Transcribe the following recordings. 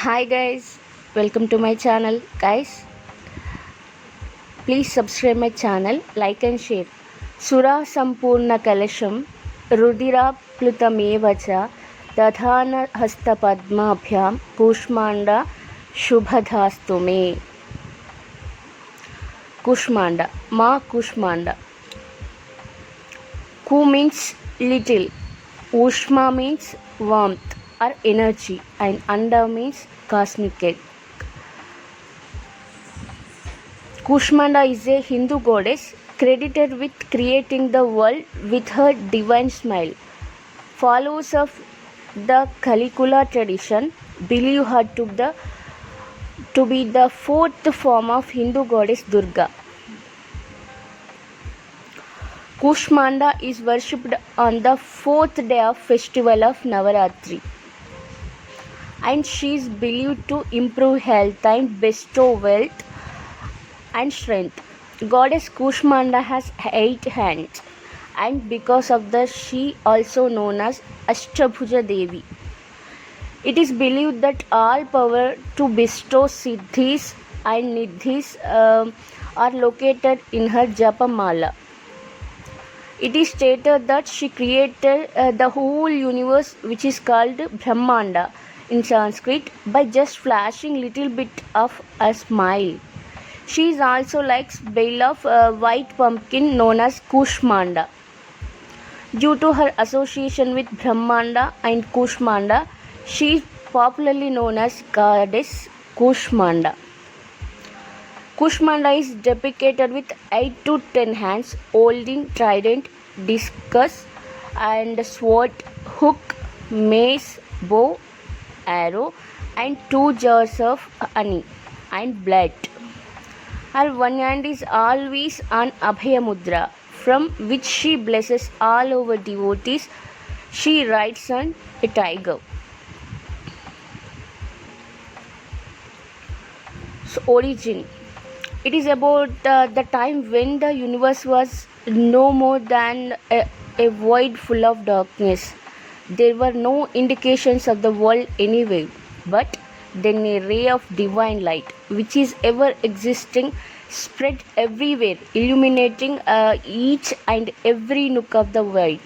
Hi guys, welcome to my channel. Guys, please subscribe my channel, like and share. Sura Sampurna Kalasham Rudira Plutamevacha Dadhana Hastapadmabhyam Kushmanda Shubhadhastume. Kushmanda Ma Kushmanda. Ku means little, Ushma means warmth or energy, and Anda means cosmic egg. Kushmanda is a Hindu goddess credited with creating the world with her divine smile. Followers of the Kalikula tradition believe her to be the fourth form of Hindu goddess Durga. Kushmanda is worshipped on the fourth day of festival of Navaratri, and she is believed to improve health and bestow wealth and strength. Goddess Kushmanda has 8 hands, and because of this she also known as Ashtabhuja Devi. It is believed that all power to bestow siddhis and nidhis are located in her japa mala. It is stated that she created the whole universe, which is called Brahmanda in Sanskrit, by just flashing little bit of a smile. She is also likes bale of white pumpkin known as Kushmanda. Due to her association with Brahmanda and Kushmanda, she is popularly known as goddess Kushmanda. Kushmanda is depicted with 8 to 10 hands holding trident, discus and sword, hook, mace, bow, arrow and 2 jars of honey and blood. Her one hand is always on Abhaya Mudra, from which she blesses all over devotees. She rides on a tiger. So, origin. It is about the time when the universe was no more than a void full of darkness. There were no indications of the world anywhere, but then a ray of divine light, which is ever existing, spread everywhere, illuminating each and every nook of the world.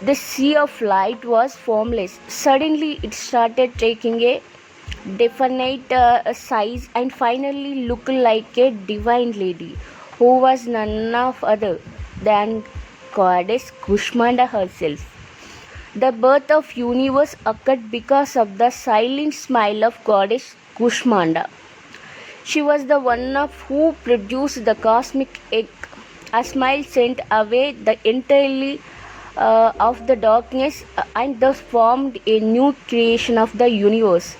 The sea of light was formless. Suddenly it started taking a definite size and finally looked like a divine lady who was none of other than goddess Kushmanda herself. The birth of universe occurred because of the silent smile of goddess Kushmanda. She was the one of who produced the cosmic egg. A smile sent away the entirely of the darkness and thus formed a new creation of the universe.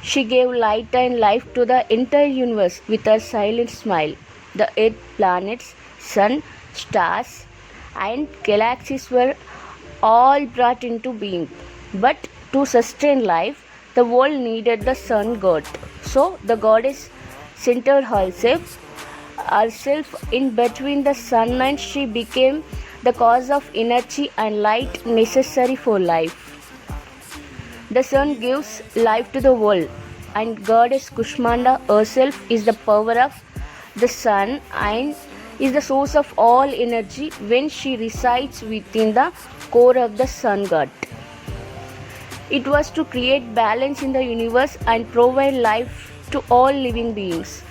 She gave light and life to the entire universe with her silent smile. The earth, planets, sun, stars, and galaxies were all brought into being. But to sustain life, the world needed the sun god. So the goddess centered herself in between the sun, and she became the cause of energy and light necessary for life. The sun gives life to the world, and goddess Kushmanda herself is the power of the sun and is the source of all energy when she resides within the core of the sun god. It was to create balance in the universe and provide life to all living beings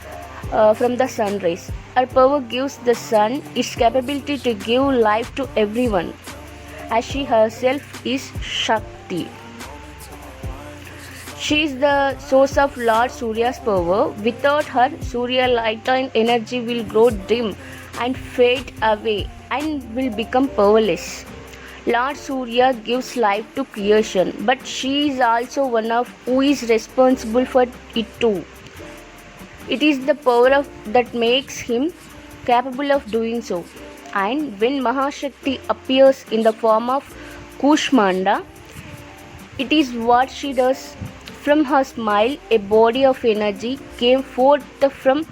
from the sun rays. Her power gives the sun its capability to give life to everyone, as she herself is Shakti. She is the source of Lord Surya's power. Without her, Surya light and energy will grow dim and fade away and will become powerless. Lord Surya gives life to creation, but she is also one of who is responsible for it too. It is the power that makes him capable of doing so. And when Mahashakti appears in the form of Kushmanda, it is what she does. From her smile, a body of energy came forth from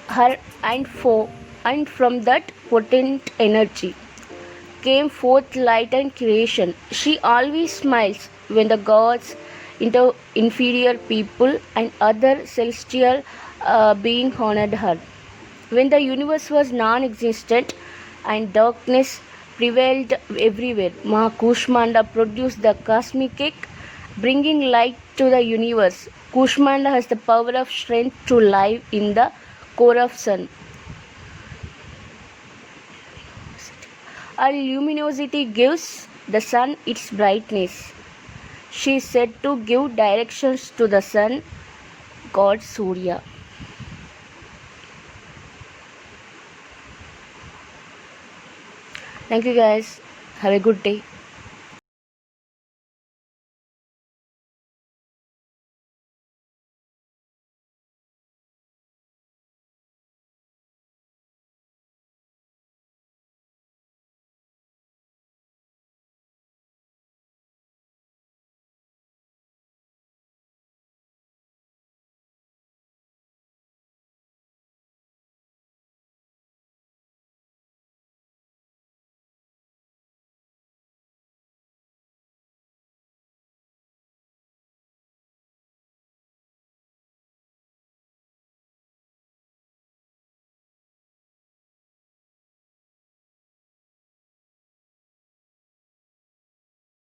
her, and from that potent energy, came forth light and creation. She always smiles when the gods, inferior people, and other celestial beings honored her. When the universe was non existent and darkness prevailed everywhere, Ma Kushmanda produced the cosmic cake, bringing light to the universe. Kushmanda has the power of strength to live in the core of sun. Her luminosity gives the sun its brightness. She is said to give directions to the sun god Surya. Thank you guys. Have a good day.